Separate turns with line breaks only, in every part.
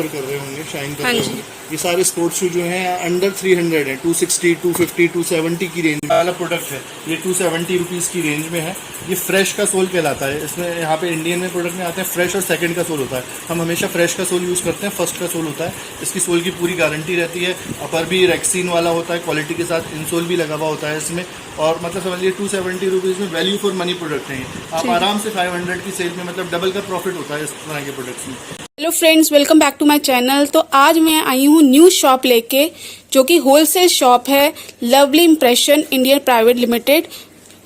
कर रहे होंगे, शाइन कर रहे होंगे। ये सारे स्पोर्ट्स शू जो हैं अंडर 300 है, 260, 250, 270 की रेंज वाला प्रोडक्ट है। ये 270 रुपीज़ की रेंज में है। ये फ्रेश का सोल कहलाता है। इसमें यहाँ पे इंडियन में प्रोडक्ट में आते हैं फ्रेश और सेकंड का सोल होता है। हम हमेशा फ्रेश का सोल यूज़ करते हैं, फर्स्ट का सोल होता है। इसकी सोल की पूरी गारंटी रहती है। अपर भी रेक्सीन वाला होता है, क्वालिटी के साथ इंसोल भी लगा हुआ होता है इसमें। और मतलब समझिए 270 रुपीज़ में वैल्यू फॉर मनी प्रोडक्ट है। आप आराम से 500 की सेल में मतलब डबल का प्रॉफिट होता है इस तरह के प्रोडक्ट्स में।
Hello friends, welcome back to my channel. तो आज मैं आई हूँ न्यू शॉप लेके, जो कि होलसेल शॉप है, lovely impression Indian private limited,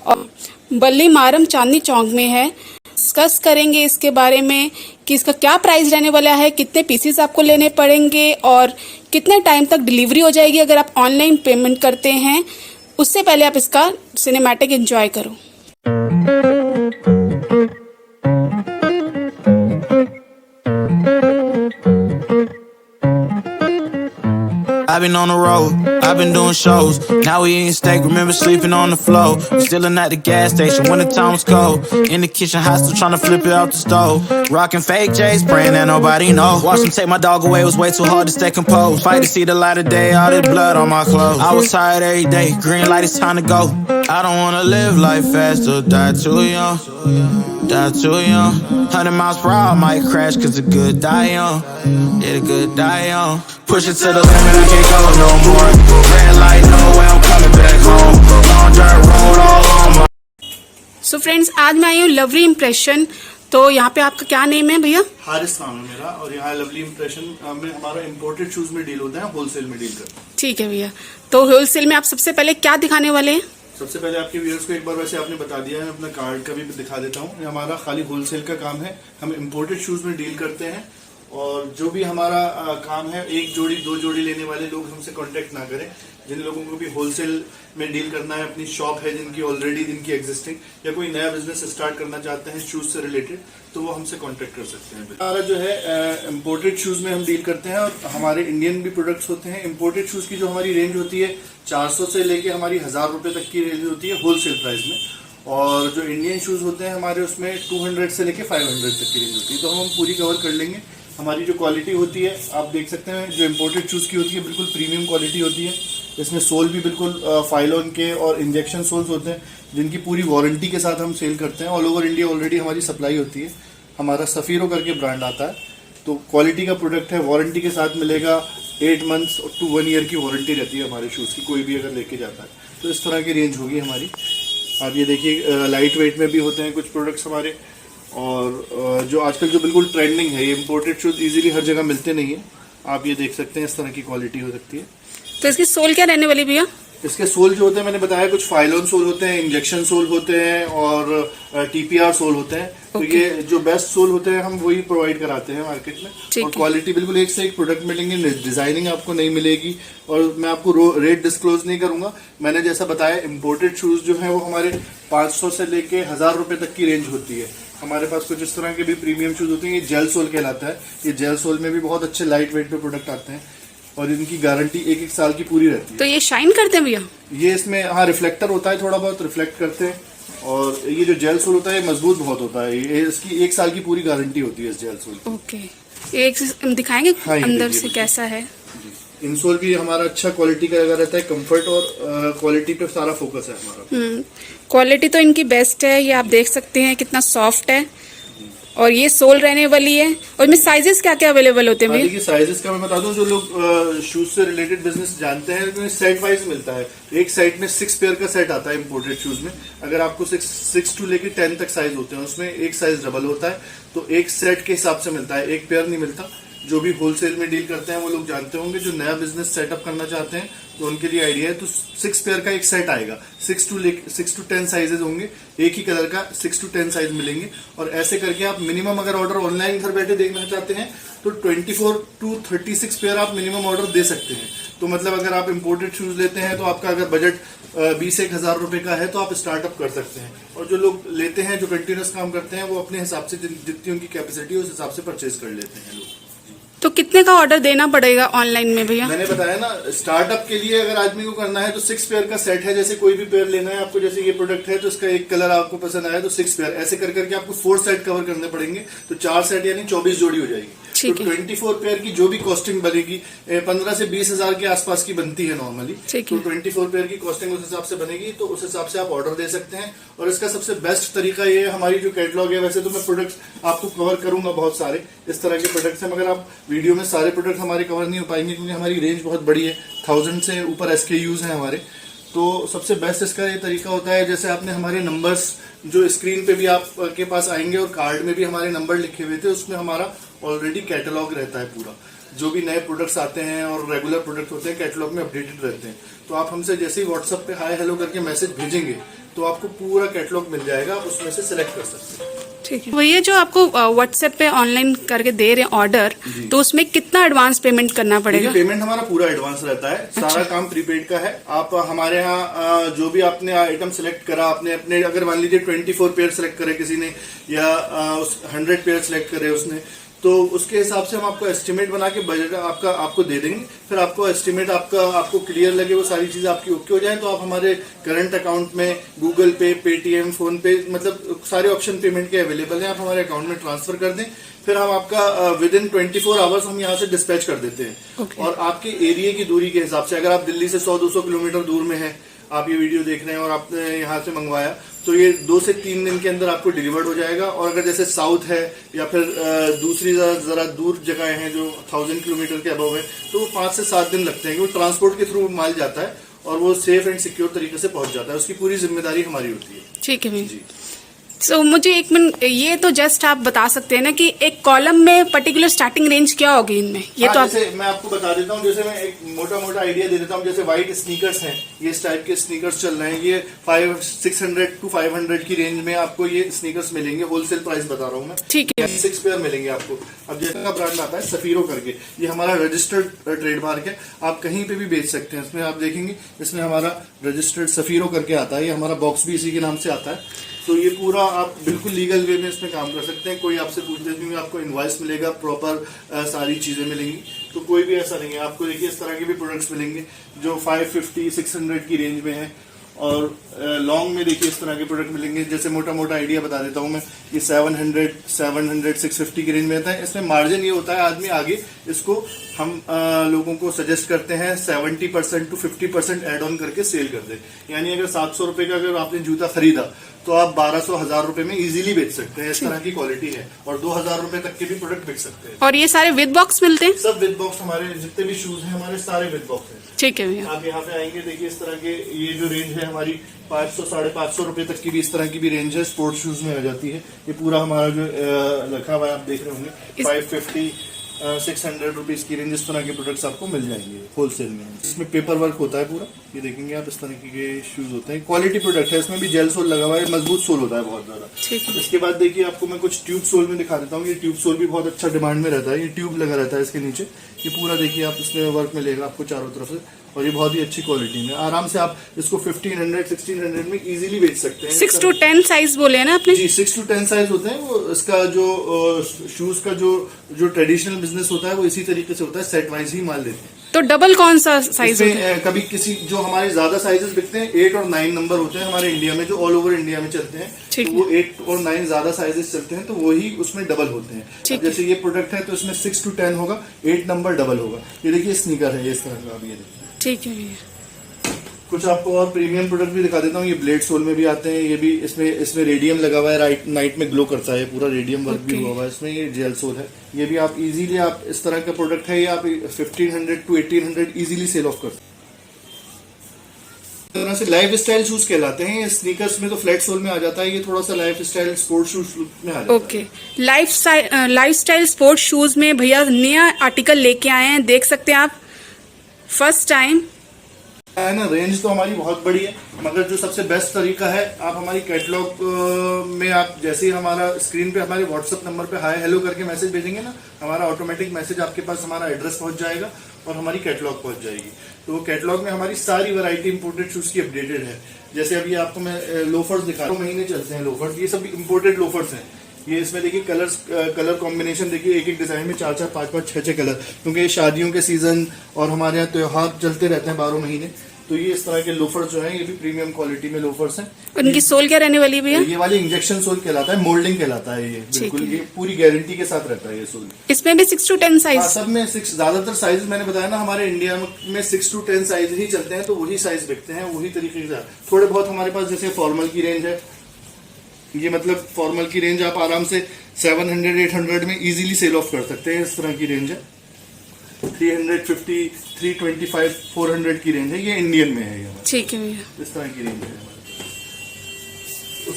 और बल्ली मारम चांदनी चौक में है। डिस्कस करेंगे इसके बारे में कि इसका क्या प्राइस रहने वाला है, कितने पीसेस आपको लेने पड़ेंगे और कितने टाइम तक डिलीवरी हो जाएगी अगर आप ऑनलाइन पेमेंट करते हैं। उससे पहले आप इसका सिनेमैटिक एंजॉय करो।
I've been on the road, I've been doing shows. Now we eating steak, remember sleeping on the floor. We Stealing at the gas station when the time was cold. In the kitchen, hot still trying to flip it out the stove. Rocking fake J's, praying that nobody know. Watch them take my dog away, it was way too hard to stay composed. Fight to see the light of day, all this blood on my clothes. I was tired every day, green light, it's time to go. I don't wanna live life fast or die too young. Die too young. 100 miles per hour, might crash cause the good die young. Yeah, the good die young. Push it to the limit, I can't go no more. Red light, no way, I'm coming back home. Long dirt road all on my.
So friends, आज मैं आई हूँ lovely impression. तो यहाँ पे आपका क्या name है भैया?
हारिस नाम है मेरा, और यहाँ लवली इम्प्रेशन में हमारा इम्पोर्टेड शूज में डील होता है, होलसेल में डील करते हैं।
ठीक है भैया। तो होलसेल में आप सबसे पहले क्या दिखाने वाले हैं?
सबसे पहले आपके व्यूअर्स को एक बार वैसे आपने बता दिया है, मैं अपना कार्ड का भी दिखा देता हूँ। ये हमारा खाली होलसेल का काम है। हम इम्पोर्टेड शूज में डील करते हैं, और जो भी हमारा काम है, एक जोड़ी दो जोड़ी लेने वाले लोग हमसे कांटेक्ट ना करें। जिन लोगों को भी होलसेल में डील करना है, अपनी शॉप है जिनकी ऑलरेडी, जिनकी एग्जिस्टिंग, या कोई नया बिजनेस स्टार्ट करना चाहते हैं शूज से रिलेटेड, तो वो हमसे कांटेक्ट कर सकते हैं। हमारा जो है इम्पोर्टेड शूज में हम डील करते हैं, और हमारे इंडियन भी प्रोडक्ट्स होते हैं। इम्पोर्टेड शूज की जो हमारी रेंज होती है 400 से लेके हमारी 1000 रुपए तक की रेंज होती है होलसेल प्राइस में। और जो इंडियन शूज होते हैं हमारे, उसमें 200 से लेके 500 तक की रेंज होती है। तो हम पूरी कवर कर लेंगे। हमारी जो क्वालिटी होती है, आप देख सकते हैं, जो इम्पोर्टेड शूज़ की होती है बिल्कुल प्रीमियम क्वालिटी होती है। इसमें सोल भी बिल्कुल फाइलोन के और इंजेक्शन सोल्स होते हैं, जिनकी पूरी वारंटी के साथ हम सेल करते हैं। ऑल ओवर इंडिया ऑलरेडी हमारी सप्लाई होती है। हमारा सफ़ीरो करके ब्रांड आता है। तो क्वालिटी का प्रोडक्ट है, वारंटी के साथ मिलेगा। 8 मंथ्स टू 1 ईयर की वारंटी रहती है हमारे शूज़ की, कोई भी अगर लेके जाता है। तो इस तरह की रेंज होगी हमारी। आप ये देखिए, लाइट वेट में भी होते हैं कुछ प्रोडक्ट्स हमारे। और जो आजकल जो बिल्कुल ट्रेंडिंग है, ये इम्पोर्टेड शूज इजीली हर जगह मिलते नहीं है। आप ये देख सकते हैं, इस तरह की क्वालिटी हो सकती है।
तो इसकी सोल क्या रहने वाली भैया?
इसके सोल जो होते हैं, मैंने बताया, कुछ फाइलोन सोल होते हैं, इंजेक्शन सोल होते हैं, और टीपीआर सोल होते हैं। तो ये जो बेस्ट सोल होते हैं हम वही प्रोवाइड कराते हैं मार्केट में। और क्वालिटी बिल्कुल एक से एक प्रोडक्ट मिलेंगे, डिजाइनिंग आपको नहीं मिलेगी। और मैं आपको रेट डिस्क्लोज नहीं करूंगा। मैंने जैसा बताया, इम्पोर्टेड शूज जो है वो हमारे 500 से लेके 1000 रुपए तक की रेंज होती है। हमारे पास कुछ इस तरह के भी प्रीमियम शूज होते हैं। ये जेल सोल कहलाता है। ये जेल सोल में भी बहुत अच्छे लाइट वेट पे प्रोडक्ट आते हैं, और इनकी गारंटी 1-1 साल की पूरी रहती है।
तो ये शाइन करते हैं भैया? ये
इसमें हाँ रिफ्लेक्टर होता है, थोड़ा बहुत रिफ्लेक्ट करते हैं। और ये जो जेल सोल होता है, ये मजबूत बहुत होता है। ये इसकी 1 साल की पूरी गारंटी होती है इस जेल सोल की।
ओके, एक दिखाएंगे अंदर से कैसा है?
इंसोल भी हमारा अच्छा क्वालिटी का लगा रहता है। कंफर्ट और क्वालिटी पे सारा फोकस है हमारा।
क्वालिटी तो इनकी बेस्ट है। ये आप देख सकते हैं कितना सॉफ्ट है, और ये सोल रहने वाली है। और इसमें साइजेस क्या क्या अवेलेबल होते हैं?
देखिए, साइजेस का मैं बता दूं, जो लोग शूज से रिलेटेड बिजनेस जानते हैं, तो सेट वाइज मिलता है। एक साइड में 6 पेयर का सेट आता है इम्पोर्टेड शूज में। अगर आपको 6 टू लेके 10 तक साइज होते हैं, उसमें एक साइज डबल होता है। तो एक सेट के हिसाब से मिलता है, एक पेयर नहीं मिलता। जो भी होलसेल में डील करते हैं वो लोग जानते होंगे। जो नया बिजनेस सेटअप करना चाहते हैं तो उनके लिए आइडिया है। तो 6 पेयर का एक सेट आएगा, 6 to 10 साइजेस होंगे, एक ही कलर का 6 to 10 साइज मिलेंगे। और ऐसे करके आप मिनिमम अगर ऑर्डर ऑनलाइन घर बैठे देखना चाहते हैं तो 24 to 36 पेयर आप मिनिमम ऑर्डर दे सकते हैं। तो मतलब अगर आप इंपोर्टेड शूज लेते हैं तो आपका अगर बजट 20-1 हज़ार रुपए का है तो आप स्टार्टअप कर सकते हैं। और जो लोग लेते हैं, जो कंटिन्यूस काम करते हैं, वो अपने हिसाब से जितनी उनकी कैपेसिटी है उस हिसाब से परचेज कर लेते हैं लोग।
तो कितने का ऑर्डर देना पड़ेगा ऑनलाइन में भैया?
मैंने बताया ना, स्टार्टअप के लिए अगर आदमी को करना है तो 6 पेयर का सेट है। जैसे कोई भी पेयर लेना है आपको, जैसे ये प्रोडक्ट है तो इसका एक कलर आपको पसंद आया तो 6 पेयर, ऐसे कर करके आपको 4 सेट कवर करने पड़ेंगे। तो 4 सेट यानी 24 जोड़ी हो जाएगी। तो 24 पेयर की जो भी कॉस्टिंग बनेगी 15 से 20 हज़ार के आसपास की बनती है नॉर्मली। तो 24 पेयर की कॉस्टिंग उस हिसाब से बनेगी, तो उस हिसाब से आप ऑर्डर दे सकते हैं। और इसका सबसे बेस्ट तरीका ये है, हमारी जो कैटलॉग है, वैसे तो मैं प्रोडक्ट्स आपको कवर करूंगा बहुत सारे इस तरह के प्रोडक्ट्स हैं, मगर आप वीडियो में सारे प्रोडक्ट हमारे कवर नहीं हो पाएंगे क्योंकि हमारी रेंज बहुत बड़ी है, 1000 से ऊपर SKUs हैं हमारे। तो सबसे बेस्ट इसका ये तरीका होता है, जैसे आपने हमारे नंबर्स जो स्क्रीन पे भी आपके पास आएंगे और कार्ड में भी हमारे नंबर लिखे हुए थे, उसमें हमारा ऑलरेडी कैटलॉग रहता है पूरा। जो भी नए प्रोडक्ट्स आते हैं और रेगुलर प्रोडक्ट होते हैं कैटलॉग में अपडेटेड रहते हैं। तो आप हमसे जैसे ही व्हाट्सएप पे हाय हेलो करके मैसेज भेजेंगे तो आपको पूरा कैटलॉग मिल जाएगा, उसमें से सिलेक्ट कर सकते हैं।
ठीक है भैया, जो आपको व्हाट्सएप पे ऑनलाइन करके दे रहे हैं ऑर्डर, तो उसमें कितना एडवांस पेमेंट करना पड़ेगा?
पेमेंट हमारा पूरा एडवांस रहता है।
अच्छा।
सारा काम प्रीपेड का है। आप हमारे यहाँ जो भी आपने आइटम सेलेक्ट करा, आपने अपने अगर मान लीजिए 24 पेयर सेलेक्ट करे किसी ने या 100 पेयर सेलेक्ट करे उसने, तो उसके हिसाब से हम आपको एस्टिमेट बना के बजट आपको दे देंगे। फिर आपको एस्टिमेट आपको क्लियर लगे, वो सारी चीजें आपकी ओके हो जाए तो आप हमारे करंट अकाउंट में गूगल पे, पेटीएम, फोन पे, मतलब सारे ऑप्शन पेमेंट के अवेलेबल हैं, आप हमारे अकाउंट में ट्रांसफर कर दें। फिर हम आपका विद इन 24 आवर्स हम यहाँ से डिस्पैच कर देते हैं। और आपके एरिया की दूरी के हिसाब से, अगर आप दिल्ली से 100-200 किलोमीटर दूर में है, आप ये वीडियो देख रहे हैं और आपने यहाँ से मंगवाया, तो ये 2 से 3 दिन के अंदर आपको डिलीवर्ड हो जाएगा। और अगर जैसे साउथ है या फिर दूसरी जरा दूर जगह हैं जो 1000 किलोमीटर के अबव है, तो वो 5 से 7 दिन लगते हैं, क्योंकि ट्रांसपोर्ट के थ्रू माल जाता है और वो सेफ एंड सिक्योर तरीके से पहुंच जाता है। उसकी पूरी जिम्मेदारी हमारी होती है।
ठीक है जी। सो मुझे एक मिनट ये तो जस्ट आप बता सकते हैं ना कि एक कॉलम में पर्टिकुलर स्टार्टिंग रेंज क्या होगी इनमें? ये तो
जैसे मैं आपको बता देता हूँ, जैसे मैं एक मोटा आइडिया दे देता हूँ। जैसे व्हाइट स्नीकर्स हैं, ये इस टाइप के स्नीकर्स चल रहे हैं, ये 600 to 500 की रेंज में आपको ये स्नीकर्स मिलेंगे। होलसेल प्राइस बता रहा हूँ मैं।
ठीक है।
6 पेयर मिलेंगे आपको। अब जैसा का ब्रांड आता है सफीरो करके, ये हमारा रजिस्टर्ड ट्रेडमार्क है, आप कहीं पे भी बेच सकते हैं। इसमें आप देखेंगे, इसमें हमारा रजिस्टर्ड सफीरो करके आता है, ये हमारा बॉक्स भी इसी के नाम से आता है। तो ये पूरा आप बिल्कुल लीगल वे में इसमें काम कर सकते हैं। कोई आपसे पूछते हैं, आपको इनवॉइस मिलेगा, प्रॉपर सारी चीजें मिलेंगी। तो कोई भी ऐसा नहीं है। आपको देखिए इस तरह के भी प्रोडक्ट्स मिलेंगे जो 550-600 की रेंज में है। और लॉन्ग में देखिए इस तरह के प्रोडक्ट मिलेंगे। जैसे मोटा आइडिया बता देता हूँ मैं, ये 700-650 की रेंज में आता है। इसमें मार्जिन ये होता है, आदमी आगे इसको हम लोगों को सजेस्ट करते हैं 70% to 50% एड ऑन करके सेल कर दे। यानी अगर 700 रुपए का अगर आपने जूता खरीदा तो आप 1200-1000 रुपए में इजीली बेच सकते हैं। इस तरह की क्वालिटी है और 2000 रुपए तक के भी प्रोडक्ट बेच सकते हैं।
और ये सारे विद बॉक्स मिलते हैं?
सब विद बॉक्स, हमारे जितने भी शूज हैं हमारे सारे विद बॉक्स हैं।
ठीक है भैया।
आप यहाँ पे आएंगे, देखिए इस तरह के ये जो रेंज है हमारी 500-550 रुपए तक की भी इस तरह की भी रेंज है, स्पोर्ट्स शूज में आ जाती है। ये पूरा हमारा जो रखा हुआ है आप देख रहे होंगे, 550-600 रुपीज की रेंज, इस तरह के प्रोडक्ट्स आपको मिल जाएंगे होलसेल में। इसमें पेपर वर्क होता है पूरा, ये देखेंगे आप, इस तरह के शूज होते हैं। क्वालिटी प्रोडक्ट है, इसमें भी जेल सोल लगा हुआ है, मजबूत सोल होता है बहुत ज्यादा। इसके बाद देखिए आपको मैं कुछ ट्यूब सोल में दिखा देता हूँ। ये ट्यूब सोल भी बहुत अच्छा डिमांड में रहता है। ये ट्यूब लगा रहता है इसके नीचे, ये पूरा देखिए आप, इसमें वर्क मिलेगा आपको चारों तरफ से, और ये बहुत ही अच्छी क्वालिटी में। आराम से आप इसको 1500-1600 में इजीली बेच सकते हैं।
6 to 10 साइज बोले हैं ना आपने?
जी, 6 to 10 साइज होते हैं। वो इसका जो शूज का जो ट्रेडिशनल बिजनेस होता है वो इसी तरीके से होता है, सेट वाइज ही माल देते हैं।
तो डबल कौन सा साइज होता है?
कभी किसी जो हमारे ज्यादा साइजेस बिकते हैं 8 और 9 नंबर होते हैं हमारे इंडिया में, जो ऑल ओवर इंडिया में चलते हैं। तो वो 8 और 9 ज्यादा साइजेस चलते हैं, तो वही उसमें डबल होते हैं। जैसे ये प्रोडक्ट है तो इसमें 6 to 10 होगा, 8 नंबर डबल होगा। ये देखिए स्नीकर है, इस तरह का आप ये देखिए।
ठीक है भैया।
कुछ आपको और प्रीमियम प्रोडक्ट भी दिखा देता हूँ। ये ब्लेड सोल में भी आते हैं। ये भी इसमें रेडियम लगा हुआ है, नाइट में ग्लो करता है, पूरा रेडियम वर्क भी हुआ हुआ है इसमें। ये जेल सोल है। ये भी आप इजीली, आप इस तरह का प्रोडक्ट है, ये आप 1500 to 1800 इजीली सेल ऑफ कर सकते हैं। तरह से लाइफ स्टाइल शूज कहलाते हैं। स्नीकर्स में तो फ्लैट सोल में आ जाता है, ये थोड़ा सा लाइफ स्टाइल स्पोर्ट शूज में आ जाता है।
Okay, life style sports shoes में भैया नया आर्टिकल लेके आए हैं, देख सकते हैं आप, फर्स्ट टाइम
है ना। रेंज तो हमारी बहुत बड़ी है, मगर जो सबसे बेस्ट तरीका है, आप हमारी कैटलॉग में आप जैसे ही हमारा स्क्रीन पे हमारे व्हाट्सएप नंबर पे हाय हेलो करके मैसेज भेजेंगे ना, हमारा ऑटोमेटिक मैसेज आपके पास हमारा एड्रेस पहुंच जाएगा और हमारी कैटलॉग पहुंच जाएगी। तो वो कैटलॉग में हमारी सारी वैरायटी इंपोर्टेड शूज की अपडेटेड है। जैसे अभी आपको मैं लोफर्स दिखा रहा हूँ, महीने चलते हैं लोफर्स, ये सब इंपोर्टेड लोफर्स हैं। ये इसमें देखिए कलर कॉम्बिनेशन देखिए, एक एक डिजाइन में 4-4, 5-5, 6-6 कलर, क्योंकि ये शादियों के सीजन और हमारे यहाँ त्योहार चलते रहते हैं 12 महीने। तो ये इस तरह के लोफर्स जो हैं, ये भी प्रीमियम क्वालिटी में लोफर्स हैं।
उनकी सोल क्या रहने वाली है भैया?
ये वाली इंजेक्शन सोल कहलाता है, मोल्डिंग कहलाता है ये, बिल्कुल ये पूरी गारंटी के साथ रहता है ये सोल।
इसमें भी 6 to 10 साइज?
सब में 6, ज्यादातर साइज मैंने बताया ना, हमारे इंडिया में 6 to 10 साइज ही चलते हैं, तो वही साइज बिकते हैं, वही तरीके से। थोड़े बहुत हमारे पास जैसे फॉर्मल की रेंज है, ये मतलब फॉर्मल की रेंज आप आराम से 700-800 में इजीली सेल ऑफ कर सकते हैं। इस तरह की रेंज है, 350, 325, 400 की रेंज है, ये इंडियन में है ये।
ठीक है भैया,
इस तरह की रेंज है।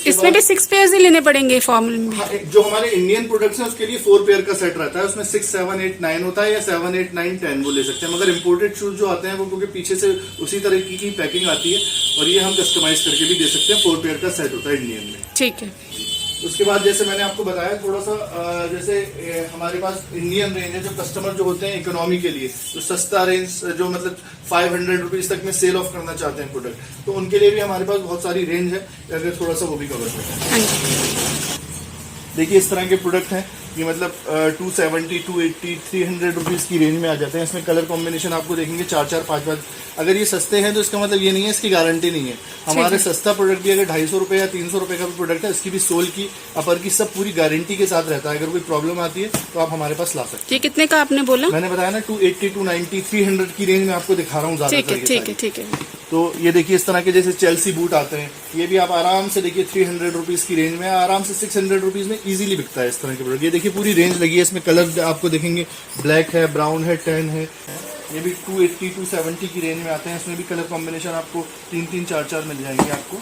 इसमें भी 6 पेयर ही लेने पड़ेंगे फॉर्मल में?
हाँ, जो हमारे इंडियन प्रोडक्ट्स हैं उसके लिए 4 पेयर का सेट रहता है, उसमें 6, 7, 8, 9 होता है, या 7, 8, 9, 10 वो ले सकते हैं। मगर इम्पोर्टेड शूज जो आते हैं वो क्योंकि पीछे से उसी तरह की पैकिंग आती है, और ये हम कस्टमाइज करके भी दे सकते हैं। 4 पेयर का सेट होता है इंडियन में।
ठीक है।
उसके बाद जैसे मैंने आपको बताया थोड़ा सा, जैसे हमारे पास इंडियन रेंज है, जो कस्टमर जो होते हैं इकोनॉमी के लिए, जो सस्ता रेंज जो मतलब 500 रुपीज तक में सेल ऑफ करना चाहते हैं प्रोडक्ट, तो उनके लिए भी हमारे पास बहुत सारी रेंज है, अगर थोड़ा सा वो भी कवर करते हैं। देखिए इस तरह के प्रोडक्ट हैं, ये मतलब 270, 280, 300 रुपीज की रेंज में आ जाते हैं। इसमें कलर कॉम्बिनेशन आपको देखेंगे 4-4, 5-5। अगर ये सस्ते हैं तो इसका मतलब ये नहीं है इसकी गारंटी नहीं है। हमारे सस्ता प्रोडक्ट भी अगर 250 रुपए या 300 रुपए का भी प्रोडक्ट है, इसकी भी सोल की, अपर की, सब पूरी गारंटी के साथ रहता है। अगर कोई प्रॉब्लम आती है तो आप हमारे पास ला सकते हैं।
ये कितने का आपने बोला?
मैंने बताया ना 280, 290, 300 की रेंज में आपको दिखा रहा हूँ ज्यादातर।
ठीक है।
तो ये देखिए इस तरह के जैसे चेल्सी बूट आते हैं, ये भी आप आराम से देखिए 300 रुपीज की रेंज में, आराम से 600 रुपीज में इजीली बिकता है इस तरह के प्रोडक्ट। ये देखिए पूरी रेंज लगी है, इसमें कलर आपको देखेंगे ब्लैक है, ब्राउन है, टैन है। ये भी 280, 270 की रेंज में आते हैं। इसमें भी कलर कॉम्बिनेशन आपको 3-3, 4-4 मिल जाएंगे आपको।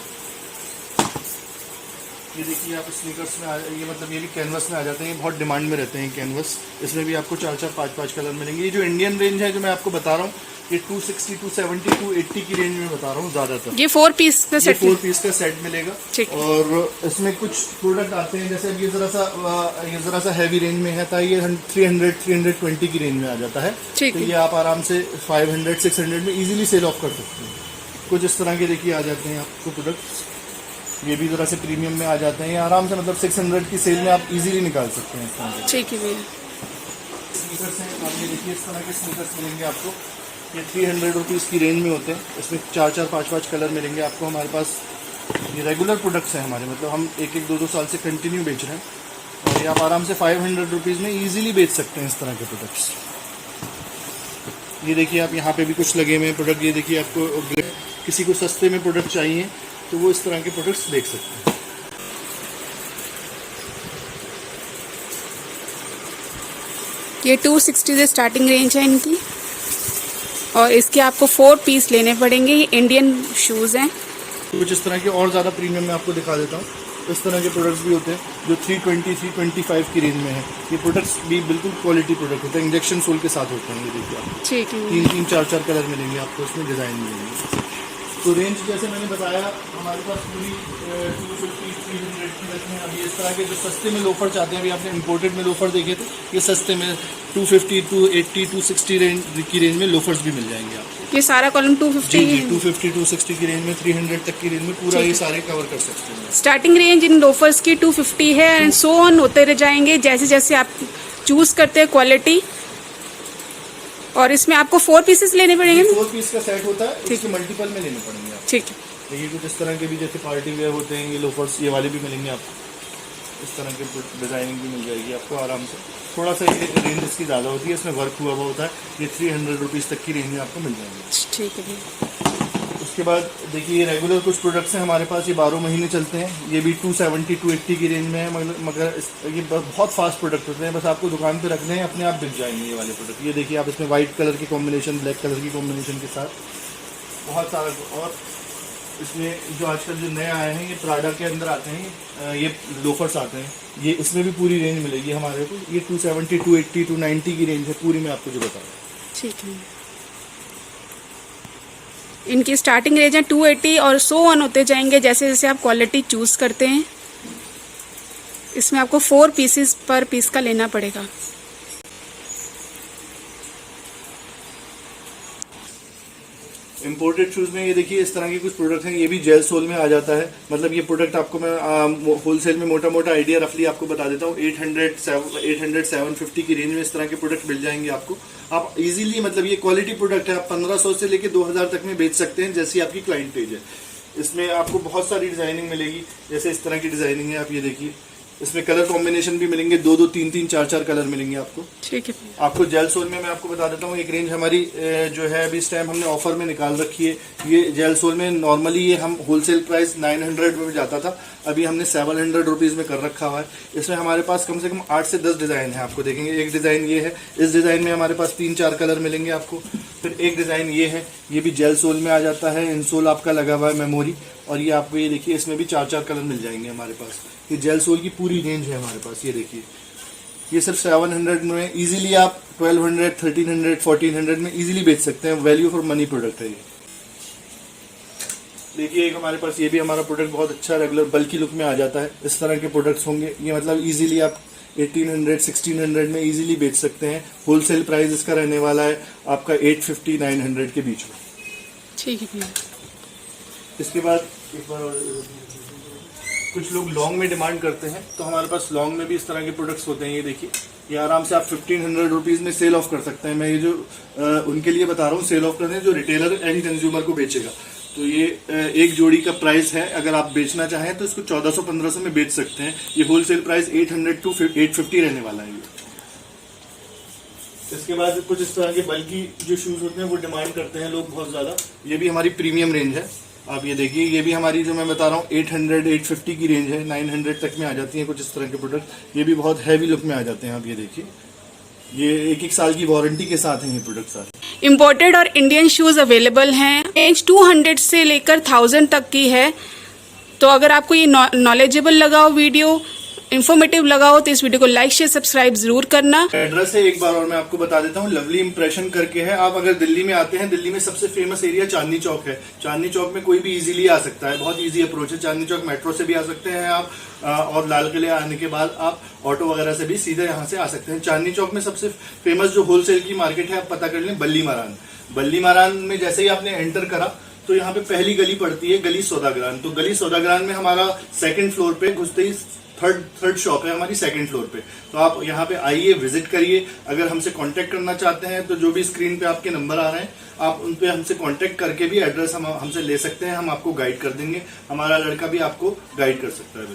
ये देखिए आप स्नीकर्स में ये मतलब ये भी कैनवस में आ जाते हैं, ये बहुत डिमांड में रहते हैं कैनवस। इसमें भी आपको 4-4, 5-5 कलर मिलेंगे। ये जो इंडियन रेंज है जो मैं आपको बता रहा हूँ, ये 260, 270, 280 की रेंज में बता रहा हूँ ज्यादातर।
ये 4 पीस का सेट?
4 पीस का सेट मिलेगा। और इसमें कुछ प्रोडक्ट आते हैं, जैसे ये जरा सा हैवी रेंज में है, तो ये 300, 320 की रेंज में आ जाता है। तो ये आप आराम से 500, 600 में इजीली सेल ऑफ कर सकते हैं। कुछ इस तरह के देखिए आ जाते हैं आपको प्रोडक्ट्स, ये भी जरा से प्रीमियम में आ जाते हैं। ये आराम से मतलब 600 की सेल में आप इजीली निकाल सकते हैं।
ठीक है भैया।
स्नीकर्स हैं, आप ये देखिए इस तरह के स्नीकर्स मिलेंगे आपको, ये 300 रुपीज़ की रेंज में होते हैं। इसमें 4-4, 5-5 कलर मिलेंगे आपको हमारे पास। ये रेगुलर प्रोडक्ट्स हैं हमारे, मतलब हम 1-1, 2-2 साल से कंटिन्यू बेच रहे हैं, और ये आप आराम से 500 रुपीज़ में इजीली बेच सकते हैं इस तरह के प्रोडक्ट्स। ये देखिए आप यहाँ पे भी कुछ लगे हुए हैं प्रोडक्ट। ये देखिए आपको किसी को सस्ते में प्रोडक्ट चाहिए तो वो इस तरह के प्रोडक्ट्स देख सकते हैं।
ये 260 से स्टार्टिंग रेंज है इनकी, और इसके आपको 4 पीस लेने पड़ेंगे। ये इंडियन शूज हैं।
कुछ इस तरह के और ज़्यादा प्रीमियम में आपको दिखा देता हूँ। इस तरह के प्रोडक्ट्स भी होते हैं जो 320, 325 की रेंज में है। ये प्रोडक्ट्स भी बिल्कुल क्वालिटी प्रोडक्ट होते हैं, इंजेक्शन सोल के साथ होते हैं। ये देखिए आप,
ठीक है।
3-3, 4-4 कलर मिलेंगे आपको, इसमें डिज़ाइन मिलेंगे। तो रेंज जैसे मैंने बताया हमारे पास पूरी 250, 300 की रखी है। अभी इस तरह के जो सस्ते में लोफर चाहते हैं, अभी आपने इंपोर्टेड में लोफर देखे थे, ये सस्ते में 250, 280, 260 रेंज की रेंज में लोफर्स भी मिल जाएंगे आपको।
ये सारा कॉलम 250
जी 250, 260 की रेंज में, 300 तक की रेंज में पूरा ये सारे कवर कर सकते हैं।
स्टार्टिंग रेंज इन लोफर्स की 250 है, एंड सो ऑन होते रह जाएंगे जैसे जैसे आप चूज करते हैं क्वालिटी। और इसमें आपको 4 पीसेस लेने पड़ेंगे।
4 पीस का सेट होता है, इसके मल्टीपल में लेने पड़ेंगे आप।
ठीक है।
देखिए कुछ इस तरह के भी जैसे पार्टी वेयर होते हैं, ये लोफर्स ये वाले भी मिलेंगे आपको। इस तरह के डिजाइनिंग भी मिल जाएगी आपको आराम से। थोड़ा सा ये रेंज इसकी ज़्यादा होती है, इसमें वर्क हुआ होता है। ये 300 रुपीज़ तक की रेंज में आपको मिल जाएंगे।
ठीक है भैया।
उसके बाद देखिए ये रेगुलर कुछ प्रोडक्ट्स हैं हमारे पास, ये 12 महीने चलते हैं। ये भी 270, 280 की रेंज में है, मगर ये बहुत फास्ट प्रोडक्ट होते हैं। बस आपको दुकान पे रखने हैं, अपने आप बिक जाएंगे ये वाले प्रोडक्ट। ये देखिए आप, इसमें वाइट कलर की कॉम्बिनेशन, ब्लैक कलर की कॉम्बिनेशन के साथ बहुत सारा। और इसमें जो आजकल जो नए आए हैं ये प्राडा के अंदर आते हैं, ये लोफर्स आते हैं, ये इसमें भी पूरी रेंज मिलेगी हमारे को। ये 270, 280, 290 की रेंज है पूरी, मैं आपको जो बता रहा हूँ।
ठीक है, इनकी स्टार्टिंग रेंज है 280 और सो ऑन होते जाएंगे जैसे जैसे आप क्वालिटी चूज करते हैं। इसमें आपको 4 पीसेस पर पीस का लेना पड़ेगा।
इम्पोर्टेड शूज़ में ये देखिए इस तरह के कुछ प्रोडक्ट हैं, ये भी जेल सोल में आ जाता है। मतलब ये प्रोडक्ट आपको मैं होलसेल में मोटा मोटा आइडिया रफली आपको बता देता हूँ। 800, 750 की रेंज में इस तरह के प्रोडक्ट मिल जाएंगे आपको। आप इजीली, मतलब ये क्वालिटी प्रोडक्ट है, आप 1500 से लेके 2000 तक में बेच सकते हैं, जैसी आपकी क्लाइंट पेज है। इसमें आपको बहुत सारी डिजाइनिंग मिलेगी, जैसे इस तरह की डिजाइनिंग है, आप ये देखिए। इसमें कलर कॉम्बिनेशन भी मिलेंगे, 2-2, 3-3, 4-4 कलर मिलेंगे आपको।
ठीक है,
आपको जेल सोल में मैं आपको बता देता हूँ, एक रेंज हमारी जो है अभी इस टाइम हमने ऑफर में निकाल रखी है। ये जेल सोल में नॉर्मली ये हम होलसेल प्राइस 900 में जाता था, अभी हमने 700 रुपीज़ में कर रखा हुआ है। इसमें हमारे पास कम से कम 8 से 10 डिज़ाइन है, आपको देखेंगे। एक डिज़ाइन ये है, इस डिज़ाइन में हमारे पास 3-4 कलर मिलेंगे आपको। फिर एक डिज़ाइन ये है, ये भी जेल सोल में आ जाता है, इनसोल आपका लगा हुआ है मेमोरी, और ये आपको ये देखिए इसमें भी 4-4 कलर मिल जाएंगे हमारे पास। ये जेल सोल की पूरी रेंज है हमारे पास, ये देखिए। ये सिर्फ 700 में इजीली आप 1200, 1300, 1400 में इजीली बेच सकते हैं। वैल्यू फॉर मनी प्रोडक्ट है ये। देखिए एक हमारे पास ये भी हमारा प्रोडक्ट बहुत अच्छा रेगुलर बल्कि लुक में आ जाता है। इस तरह के प्रोडक्ट्स होंगे ये, मतलब इजीली आप 1800, 1600 में इजीली बेच सकते हैं। होलसेल प्राइस इसका रहने वाला है आपका 850, 900 के बीच में।
ठीक है भैया।
इसके बाद एक बार कुछ लोग लॉन्ग में डिमांड करते हैं, तो हमारे पास लॉन्ग में भी इस तरह के प्रोडक्ट्स होते हैं। ये देखिए, ये आराम से आप 1500 रुपीज़ में सेल ऑफ कर सकते हैं। मैं ये जो उनके लिए बता रहा हूँ, सेल ऑफ करने जो रिटेलर एंड कंज्यूमर को बेचेगा। तो ये एक जोड़ी का प्राइस है, अगर आप बेचना चाहें तो इसको 1400-1500 में बेच सकते हैं। ये होलसेल प्राइस 800 to 850 रहने वाला है ये। इसके बाद कुछ इस तरह के बल्कि जो शूज़ होते हैं वो डिमांड करते हैं लोग बहुत ज़्यादा। ये भी हमारी प्रीमियम रेंज है, आप ये देखिए। ये भी हमारी जो मैं बता रहा हूँ 800, 850 की रेंज है, 900 तक में आ जाती हैं कुछ इस तरह के प्रोडक्ट। ये भी बहुत हैवी लुक में आ जाते हैं, आप ये देखिए। ये 1-1 साल की वारंटी के साथ हैं ये प्रोडक्ट सारे।
इम्पोर्टेड और इंडियन शूज अवेलेबल हैं। रेंज 200 से लेकर 1000 तक की है। तो अगर आपको ये नॉलेजेबल लगा हो, वीडियो इन्फॉर्मेटिव लगा हो, तो इस वीडियो को लाइक शेयर सब्सक्राइब जरूर करना।
एड्रेस है एक बार और मैं आपको बता देता हूँ, लवली इंप्रेशन करके है। आप अगर दिल्ली में आते हैं, दिल्ली में सबसे फेमस एरिया चांदनी चौक है। चांदनी चौक में कोई भी इजीली आ सकता है, बहुत इजी अप्रोच है। चांदनी चौक मेट्रो से भी आ सकते हैं आप, और लाल किले आने के बाद आप ऑटो वगैरह से भी सीधे यहाँ से आ सकते हैं। चांदनी चौक में सबसे फेमस जो होलसेल की मार्केट है, आप पता कर लें, बल्ली मारान। बल्ली मारान में जैसे ही आपने एंटर करा तो यहाँ पे पहली गली पड़ती है, गली सौदागरान। तो गली सौदागरान में हमारा 2nd फ्लोर पे घुसते ही थर्ड शॉप है हमारी 2nd फ्लोर पे। तो आप यहाँ पे आइए, विजिट करिए। अगर हमसे कांटेक्ट करना चाहते हैं तो जो भी स्क्रीन पे आपके नंबर आ रहे हैं, आप उन पे हमसे कांटेक्ट करके भी एड्रेस हमसे ले सकते हैं, हम आपको गाइड कर देंगे। हमारा लड़का भी आपको गाइड कर सकता है।